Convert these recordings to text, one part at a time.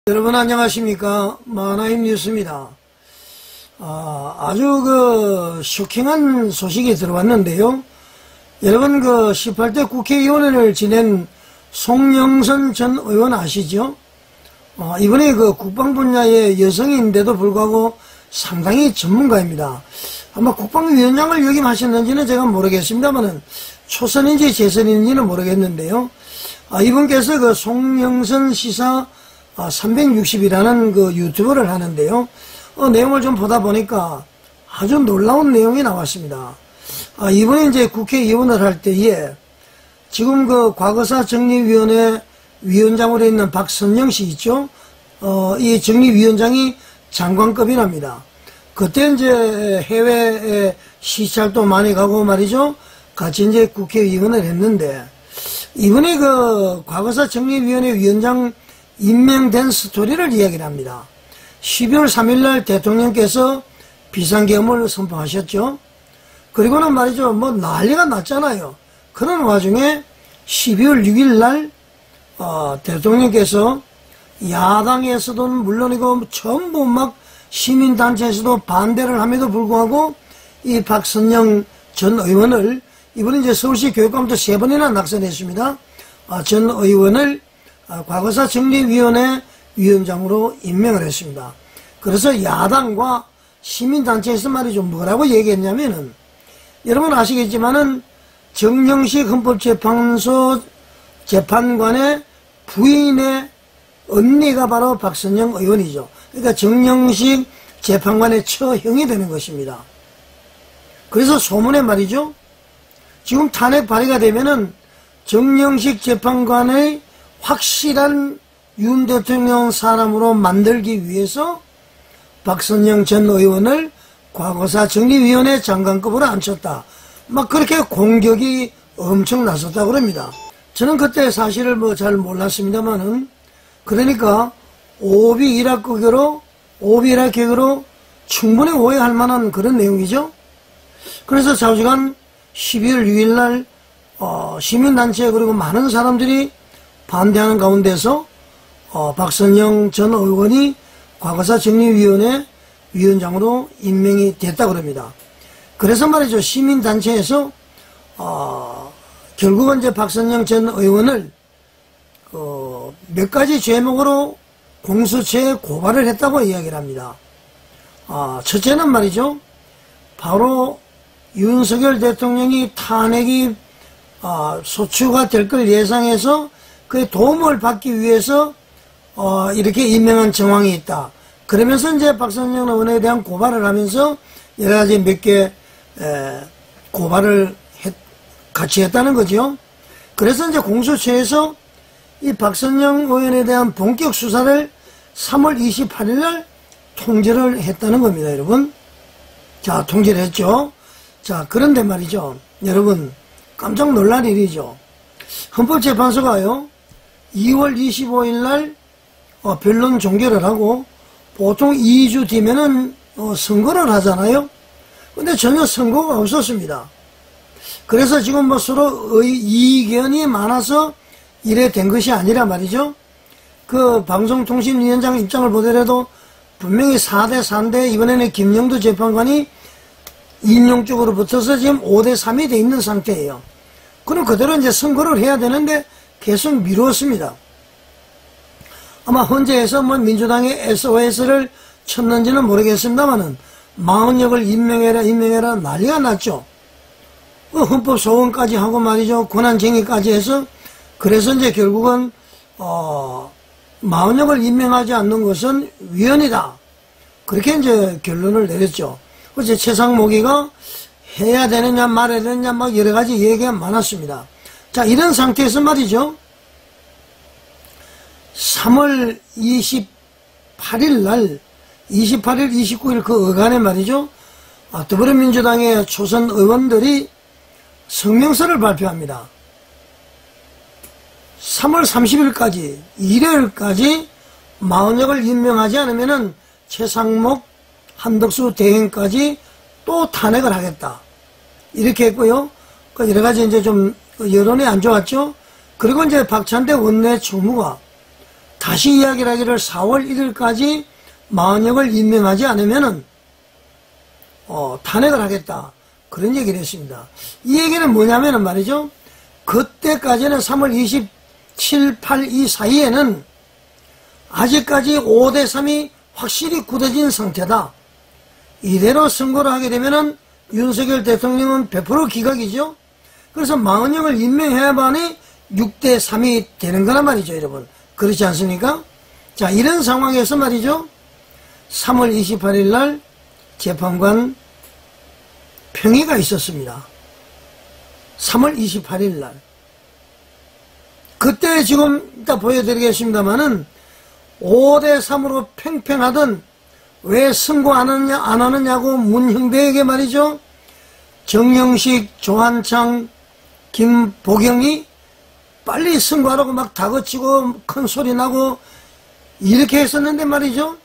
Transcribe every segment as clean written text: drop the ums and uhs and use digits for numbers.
여러분 안녕하십니까. 만화임 뉴스입니다. 아주 쇼킹한 소식이 들어왔는데요. 여러분 18대 국회의원을 지낸 송영선 전 의원 아시죠? 이번에 국방 분야의 여성인데도 불구하고 상당히 전문가입니다. 아마 국방위원장을 역임하셨는지는 제가 모르겠습니다만은 초선인지 재선인지는 모르겠는데요. 이분께서 송영선 시사 360이라는 유튜브를 하는데요. 내용을 좀 보다 보니까 아주 놀라운 내용이 나왔습니다. 이번에 이제 국회의원을 할 때에 지금 과거사 정리위원회 위원장으로 있는 박선영 씨 있죠? 이 정리위원장이 장관급이랍니다. 그때 이제 해외에 시찰도 많이 가고 말이죠. 같이 이제 국회의원을 했는데 이번에 과거사 정리위원회 위원장 임명된 스토리를 이야기를 합니다. 12월 3일날 대통령께서 비상계엄을 선포하셨죠. 그리고는 말이죠. 난리가 났잖아요. 그런 와중에 12월 6일날 대통령께서 야당에서도 물론이고 전부 시민단체에서도 반대를 함에도 불구하고 이 박선영 전 의원을 이번에 이제 서울시 교육감도 3번이나 낙선했습니다. 전 의원을 과거사 정리위원회 위원장으로 임명을 했습니다. 그래서 야당과 시민단체에서 말이죠. 뭐라고 얘기했냐면은 여러분 아시겠지만은 정영식 헌법재판소 재판관의 부인의 언니가 바로 박선영 의원이죠. 그러니까 정영식 재판관의 처형이 되는 것입니다. 그래서 소문에 말이죠. 지금 탄핵 발의가 되면은 정영식 재판관의 확실한 윤 대통령 사람으로 만들기 위해서 박선영 전 의원을 과거사 정리위원회 장관급으로 앉혔다. 그렇게 공격이 엄청 났었다고 그럽니다. 저는 그때 사실을 잘 몰랐습니다만은 그러니까 오비일학격으로 충분히 오해할 만한 그런 내용이죠. 그래서 좌우지간 12월 6일날 시민단체 그리고 많은 사람들이 반대하는 가운데서 박선영 전 의원이 과거사 정리위원회 위원장으로 임명이 됐다고 합니다. 그래서 말이죠. 시민단체에서 결국은 이제 박선영 전 의원을 몇 가지 제목으로 공수처에 고발을 했다고 이야기를 합니다. 첫째는 말이죠. 바로 윤석열 대통령이 탄핵이 소추가 될 걸 예상해서 그 도움을 받기 위해서 이렇게 임명한 정황이 있다. 그러면서 이제 박선영 의원에 대한 고발을 하면서 여러 가지 몇 개 고발을 같이 했다는 거죠. 그래서 이제 공수처에서 이 박선영 의원에 대한 본격 수사를 3월 28일 날 통지를 했다는 겁니다, 여러분. 자, 통지를 했죠. 자, 그런데 말이죠. 여러분, 깜짝 놀랄 일이죠. 헌법재판소가요, 2월 25일 날 변론 종결을 하고 보통 2주 뒤면은 선고를 하잖아요. 근데 전혀 선고가 없었습니다. 그래서 지금 서로 이견이 많아서 이래 된 것이 아니라 말이죠. 방송통신위원장 입장을 보더라도 분명히 4대 3대 이번에는 김영두 재판관이 인용 쪽으로 붙어서 지금 5대 3이 돼 있는 상태예요. 그럼 그대로 이제 선고를 해야 되는데 계속 미루었습니다. 아마 헌재에서 민주당의 SOS를 쳤는지는 모르겠습니다만은 마흔역을 임명해라 난리가 났죠. 헌법 소원까지 하고 말이죠. 권한쟁의까지 해서 그래서 이제 결국은 마흔역을 임명하지 않는 것은 위헌이다. 그렇게 이제 결론을 내렸죠. 그래서 최상목이가 해야 되느냐 말아야 되느냐 여러 가지 얘기가 많았습니다. 자, 이런 상태에서 말이죠. 3월 28일 날 28일 29일 그 어간에 말이죠. 더불어민주당의 초선 의원들이 성명서를 발표합니다. 3월 30일까지 일요일까지 마흔역을 임명하지 않으면은 최상목 한덕수 대행까지 또 탄핵을 하겠다. 이렇게 했고요. 여러 가지 이제 좀 여론이 안 좋았죠. 그리고 이제 박찬대 원내 총무가 다시 이야기를 하기를 4월 1일까지 마은혁을 임명하지 않으면은 탄핵을 하겠다, 그런 얘기를 했습니다. 이 얘기는 뭐냐면은 말이죠, 그때까지는 3월 27, 8, 이 사이에는 아직까지 5대3이 확실히 굳어진 상태다. 이대로 선거를 하게 되면은 윤석열 대통령은 100% 기각이죠. 그래서 마은혁을 임명해야만이 6대3이 되는 거란 말이죠, 여러분. 그렇지 않습니까? 자, 이런 상황에서 말이죠, 3월 28일 날 재판관 평의가 있었습니다. 3월 28일 날. 그때 지금 이따 보여드리겠습니다만은 5대3으로 팽팽하던 왜 선고 안 하느냐고 문형배에게 말이죠, 정영식, 조한창, 김보경이 빨리 선고하라고 막 다그치고 큰 소리 나고 이렇게 했었는데 말이죠,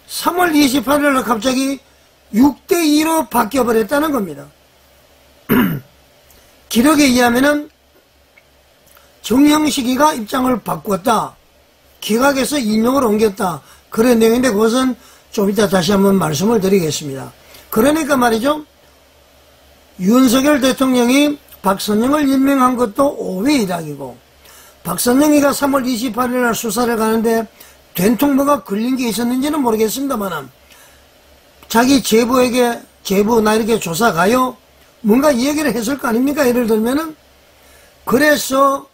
3월 28일 날 갑자기 6대2로 바뀌어버렸다는 겁니다. 기록에 의하면은 정영식이가 입장을 바꿨다, 기각에서 인용을 옮겼다, 그런 내용인데 그것은 좀 이따 다시 한번 말씀을 드리겠습니다. 그러니까 말이죠, 윤석열 대통령이 박선영을 임명한 것도 오해 일학이고, 박선영이가 3월 28일 날 수사를 가는데 된통 뭐가 걸린 게 있었는지는 모르겠습니다만, 자기 제보에게 제보 나 이렇게 조사 가요, 뭔가 얘기를 했을 거 아닙니까? 예를 들면은, 그래서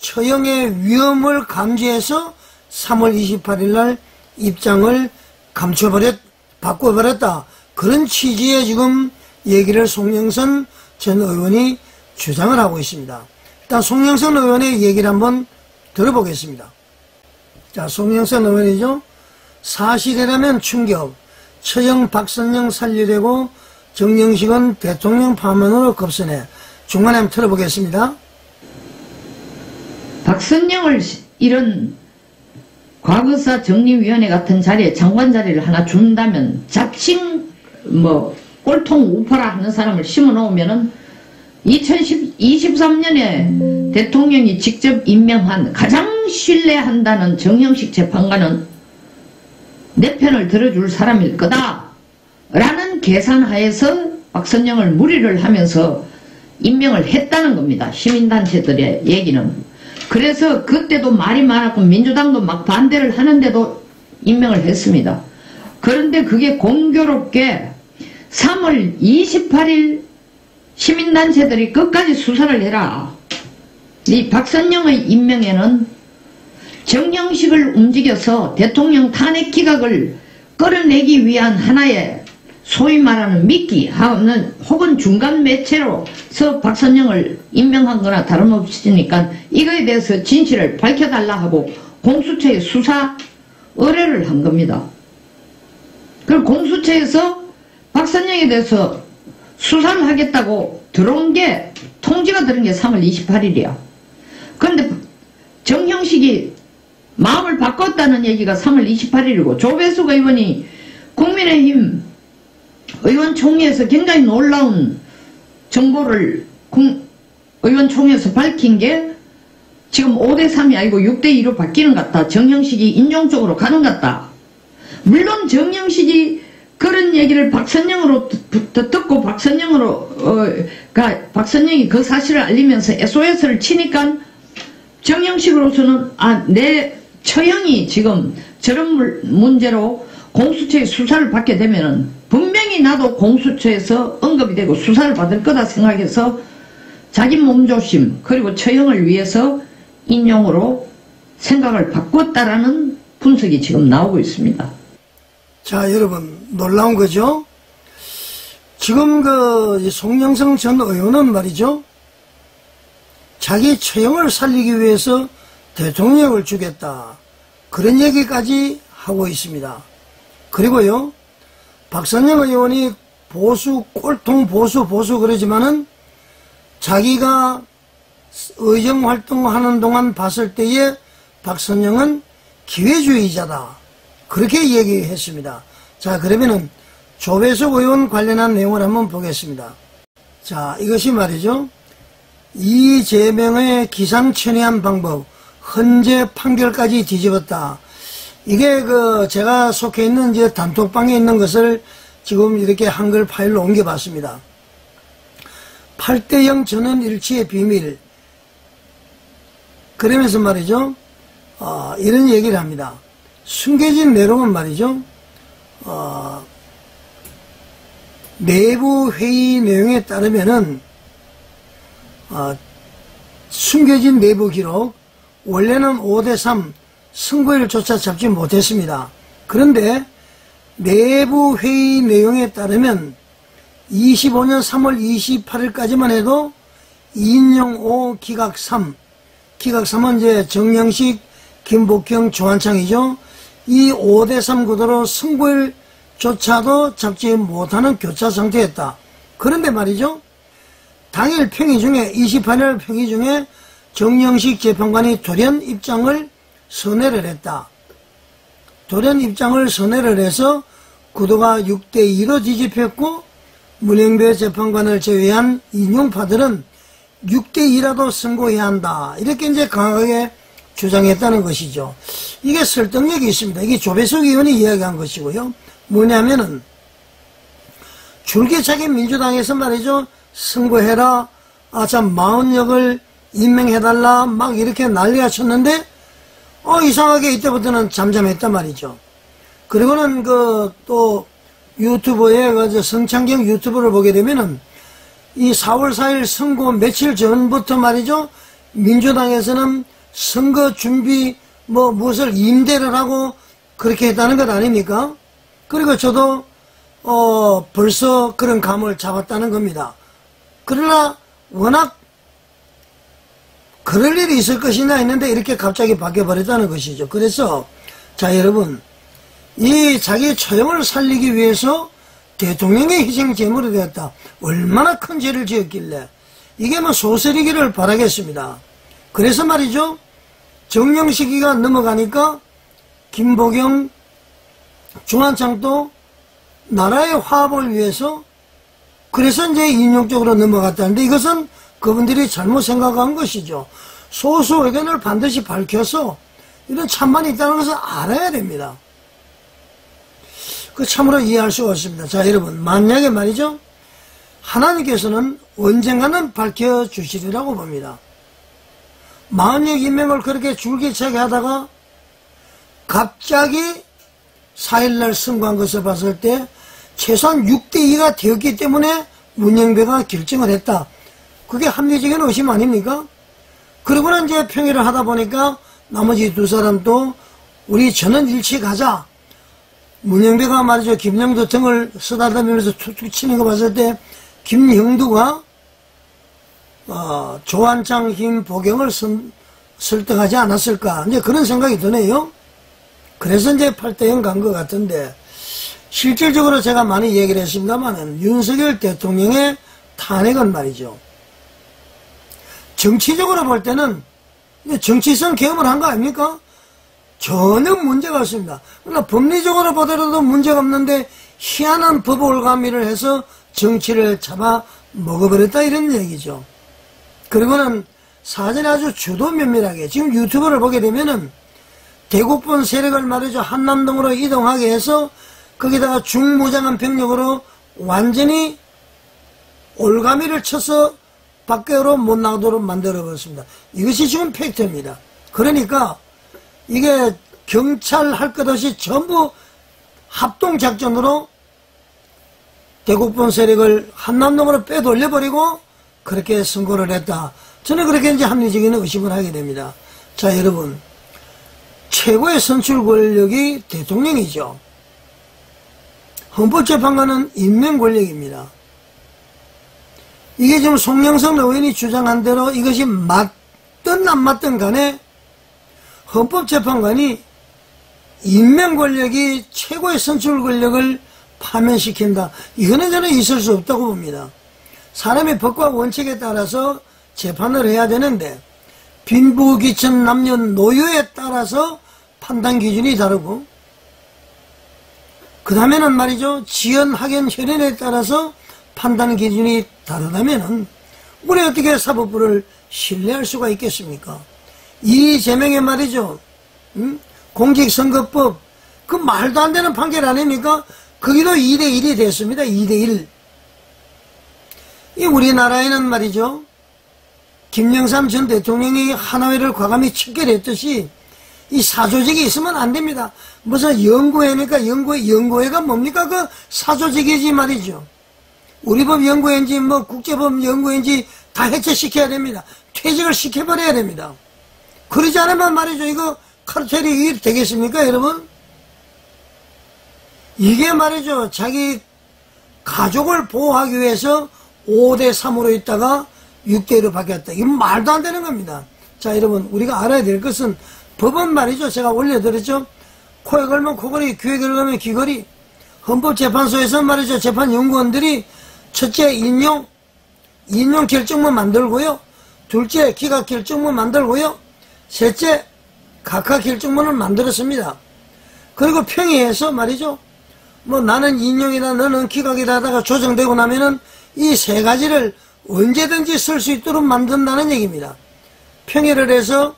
처형의 위험을 감지해서 3월 28일 날 입장을 바꿔버렸다, 그런 취지의 지금 얘기를 송영선 전 의원이 주장을 하고 있습니다. 일단 송영선 의원의 얘기를 한번 들어보겠습니다. 자, 송영선 의원이죠. 사실이라면 충격, 처형 박선영 살리려고 정영식은 대통령 파면으로 급선해. 중간에 한번 들어보겠습니다. 박선영을 이런 과거사 정리위원회 같은 자리에 장관 자리를 하나 준다면, 자칭 꼴통 우파라 하는 사람을 심어 놓으면은 2023년에 대통령이 직접 임명한 가장 신뢰한다는 정영식 재판관은 내 편을 들어줄 사람일 거다 라는 계산하에서 박선영을 무리를 하면서 임명을 했다는 겁니다. 시민단체들의 얘기는. 그래서 그때도 말이 많았고 민주당도 막 반대를 하는데도 임명을 했습니다. 그런데 그게 공교롭게 3월 28일 시민단체들이 끝까지 수사를 해라, 이 박선영의 임명에는 정영식을 움직여서 대통령 탄핵 기각을 끌어내기 위한 하나의 소위 말하는 미끼 하는 혹은 중간 매체로서 박선영을 임명한 거나 다름없으니까 이거에 대해서 진실을 밝혀달라 하고 공수처에 수사 의뢰를 한 겁니다. 그리고 공수처에서 박선영에 대해서 수사를 하겠다고 들어온 게, 통지가 들은 게 3월 28일이야. 그런데 정형식이 마음을 바꿨다는 얘기가 3월 28일이고, 조배숙 의원이 국민의힘 의원총회에서 굉장히 놀라운 정보를 의원총회에서 밝힌 게 지금 5대3이 아니고 6대2로 바뀌는 것 같다, 정형식이 인용 쪽으로 가는 것 같다. 물론 정형식이 그런 얘기를 박선영으로부터 듣고 박선영이 그 사실을 알리면서 SOS를 치니까 정영식으로서는 내 처형이 지금 저런 문제로 공수처의 수사를 받게 되면은 분명히 나도 공수처에서 언급이 되고 수사를 받을 거다 생각해서 자기 몸조심 그리고 처형을 위해서 인용으로 생각을 바꿨다라는 분석이 지금 나오고 있습니다. 자, 여러분, 놀라운 거죠? 지금 송영선 전 의원은 말이죠, 자기 처형을 살리기 위해서 대통령을 주겠다, 그런 얘기까지 하고 있습니다. 그리고요, 박선영 의원이 꼴통 보수 그러지만은 자기가 의정활동하는 동안 봤을 때에 박선영은 기회주의자다, 그렇게 얘기했습니다. 자, 그러면은 조배숙 의원 관련한 내용을 한번 보겠습니다. 자, 이것이 말이죠, 이재명의 기상천외한 방법, 헌재 판결까지 뒤집었다. 이게 제가 속해 있는 이제 단톡방에 있는 것을 지금 이렇게 한글 파일로 옮겨봤습니다. 8대0 전원일치의 비밀. 그러면서 말이죠. 이런 얘기를 합니다. 숨겨진 내용은 말이죠. 내부 회의 내용에 따르면은 숨겨진 내부 기록, 원래는 5대3 승부일조차 잡지 못했습니다. 그런데 내부 회의 내용에 따르면 25년 3월 28일까지만 해도 2인용 5 기각 3, 기각 3은 이제 정영식, 김복경, 조한창이죠. 이 5대3 구도로 승부일조차도 잡지 못하는 교차 상태였다. 그런데 말이죠. 당일 평의 중에 28일 평의 중에 정영식 재판관이 돌연 입장을 선회를 했다. 돌연 입장을 선회를 해서 구도가 6대2로 뒤집혔고 문영배 재판관을 제외한 인용파들은 6대2라도 선고해야 한다. 이렇게 이제 강하게 주장했다는 것이죠. 이게 설득력이 있습니다. 이게 조배석 의원이 이야기한 것이고요. 뭐냐면은 줄기차게 민주당에서 말이죠. 선고해라. 참 마흔역을 임명해달라. 막 이렇게 난리가 쳤는데 이상하게 이때부터는 잠잠했단 말이죠. 그리고는 또 유튜브에 성창경 유튜브를 보게 되면은 이 4월 4일 선고 며칠 전부터 말이죠. 민주당에서는 선거 준비 무엇을 임대를 하고 그렇게 했다는 것 아닙니까? 그리고 저도 벌써 그런 감을 잡았다는 겁니다. 그러나 워낙 그럴 일이 있을 것이나 했는데 이렇게 갑자기 바뀌어버렸다는 것이죠. 그래서 자 여러분, 이 자기 처형을 살리기 위해서 대통령의 희생 제물이 되었다. 얼마나 큰 죄를 지었길래 이게 소설이기를 바라겠습니다. 그래서 말이죠. 정영식이가 넘어가니까 김보경, 조한창도 나라의 화합을 위해서 그래서 이제 인용적으로 넘어갔다는데 이것은 그분들이 잘못 생각한 것이죠. 소수 의견을 반드시 밝혀서 이런 찬반이 있다는 것을 알아야 됩니다. 참으로 이해할 수가 없습니다. 자 여러분, 만약에 말이죠. 하나님께서는 언젠가는 밝혀주시리라고 봅니다. 마흔역 임명을 그렇게 줄기차게 하다가 갑자기 4일날 선고한 것을 봤을 때 최소한 6대2가 되었기 때문에 문영배가 결정을 했다. 그게 합리적인 의심 아닙니까? 그러고는 이제 평의를 하다 보니까 나머지 두 사람도 우리 전원일치 가자. 문영배가 말이죠. 김영두 등을 쓰다듬으면서 툭툭 치는 거 봤을 때 김형두가 조한창, 김보경을 설득하지 않았을까. 이제 그런 생각이 드네요. 그래서 이제 8대0 간 것 같은데 실질적으로 제가 많이 얘기를 했습니다만은 윤석열 대통령의 탄핵은 말이죠. 정치적으로 볼 때는 정치성 개혁을 한 거 아닙니까? 전혀 문제가 없습니다. 그러나 법리적으로 보더라도 문제가 없는데 희한한 법 올가미를 해서 정치를 잡아 먹어버렸다 이런 얘기죠. 그리고는 사전에 아주 주도 면밀하게 지금 유튜브를 보게 되면은 대국분 세력을 말이죠. 한남동으로 이동하게 해서 거기다가 중무장한 병력으로 완전히 올가미를 쳐서 밖으로 못 나오도록 만들어버렸습니다. 이것이 지금 팩트입니다. 그러니까 이게 경찰 할 것 없이 전부 합동작전으로 대국분 세력을 한남동으로 빼돌려버리고 그렇게 선고를 했다. 저는 그렇게 이제 합리적인 의심을 하게 됩니다. 자 여러분, 최고의 선출 권력이 대통령이죠. 헌법재판관은 임명 권력입니다. 이게 지금 송영선 의원이 주장한 대로 이것이 맞든 안 맞든 간에 헌법재판관이 임명 권력이 최고의 선출 권력을 파면시킨다. 이거는 저는 있을 수 없다고 봅니다. 사람의 법과 원칙에 따라서 재판을 해야 되는데 빈부귀천 남녀노유에 따라서 판단 기준이 다르고 그 다음에는 말이죠. 지연, 학연, 혈연에 따라서 판단 기준이 다르다면은 우리 어떻게 사법부를 신뢰할 수가 있겠습니까? 이재명의 말이죠. 공직선거법, 그 말도 안 되는 판결 아닙니까? 거기도 2대1이 됐습니다. 2대1. 이 우리나라에는 말이죠. 김영삼 전 대통령이 하나회를 과감히 척결했듯이 이 사조직이 있으면 안 됩니다. 무슨 연구회니까 연구회가 뭡니까? 그 사조직이지 말이죠. 우리 법 연구회인지 뭐 국제법 연구회인지 다 해체시켜야 됩니다. 퇴직을 시켜버려야 됩니다. 그러지 않으면 말이죠. 이거 카르텔이 되겠습니까, 여러분? 이게 말이죠. 자기 가족을 보호하기 위해서 5대3으로 있다가 6대1로 바뀌었다. 이건 말도 안 되는 겁니다. 자, 여러분, 우리가 알아야 될 것은 법은 말이죠. 제가 올려드렸죠. 코에 걸면 코걸이, 귀에 걸면 귀걸이. 헌법재판소에서 말이죠. 재판연구원들이 첫째, 인용 결정문 만들고요. 둘째, 기각 결정문 만들고요. 셋째, 각하 결정문을 만들었습니다. 그리고 평의해서 말이죠. 뭐 나는 인용이다, 너는 기각이다 하다가 조정되고 나면은 이 세 가지를 언제든지 쓸 수 있도록 만든다는 얘기입니다. 평의를 해서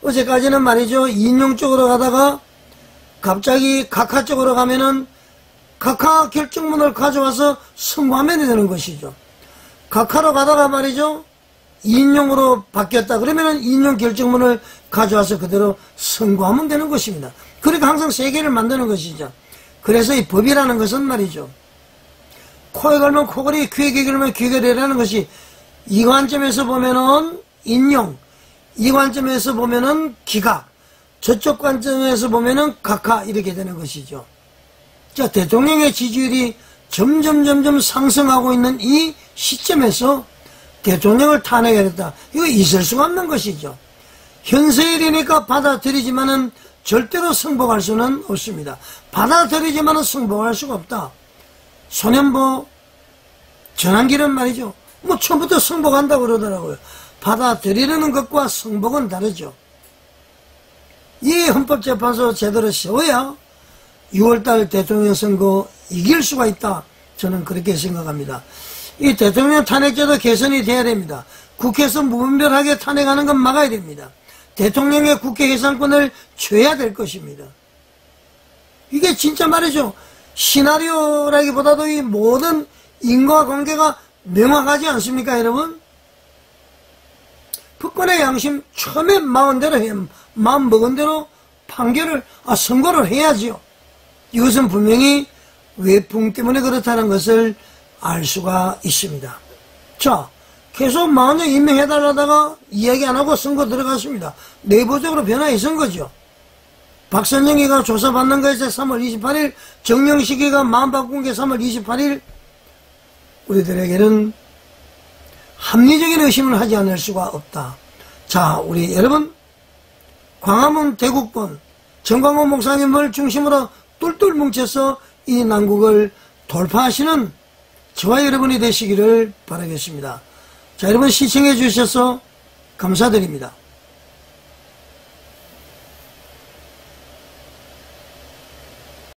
어제까지는 말이죠. 인용 쪽으로 가다가 갑자기 각하 쪽으로 가면은 각하 결정문을 가져와서 선고하면 되는 것이죠. 각하로 가다가 말이죠. 인용으로 바뀌었다. 그러면은 인용 결정문을 가져와서 그대로 선고하면 되는 것입니다. 그러니까 항상 세 개를 만드는 것이죠. 그래서 이 법이라는 것은 말이죠. 코에 걸면 코걸이, 귀에 걸면 귀걸이라는 것이 이 관점에서 보면은 인용, 이 관점에서 보면은 기각, 저쪽 관점에서 보면은 각하 이렇게 되는 것이죠. 자, 대통령의 지지율이 점점 상승하고 있는 이 시점에서 대통령을 탄핵하겠다. 이거 있을 수가 없는 것이죠. 현세일이니까 받아들이지만은 절대로 승복할 수는 없습니다. 받아들이지만은 승복할 수가 없다. 소년보 전환기는 말이죠. 뭐 처음부터 승복한다고 그러더라고요. 받아들이는 것과 승복은 다르죠. 이 헌법재판소 제대로 세워야 6월달 대통령 선거 이길 수가 있다. 저는 그렇게 생각합니다. 이 대통령 탄핵제도 개선이 돼야 됩니다. 국회에서 무분별하게 탄핵하는 건 막아야 됩니다. 대통령의 국회 해산권을 줘야 될 것입니다. 이게 진짜 말이죠. 시나리오라기보다도 이 모든 인과관계가 명확하지 않습니까, 여러분? 법관의 양심 처음에 마음대로 해, 마음 먹은 대로 판결을, 선고를 해야지요. 이것은 분명히 외풍 때문에 그렇다는 것을 알 수가 있습니다. 자, 계속 마흔을 임명해달라다가 이야기 안 하고 선거 들어갔습니다. 내부적으로 변화가 있은 거죠. 박선영이가 조사받는 것에서 3월 28일, 정영식이가 마음 바꾼 게 3월 28일, 우리들에게는 합리적인 의심을 하지 않을 수가 없다. 자, 우리 여러분, 광화문 대국본 정광호 목사님을 중심으로 똘똘 뭉쳐서 이 난국을 돌파하시는 저와 여러분이 되시기를 바라겠습니다. 자, 여러분 시청해 주셔서 감사드립니다.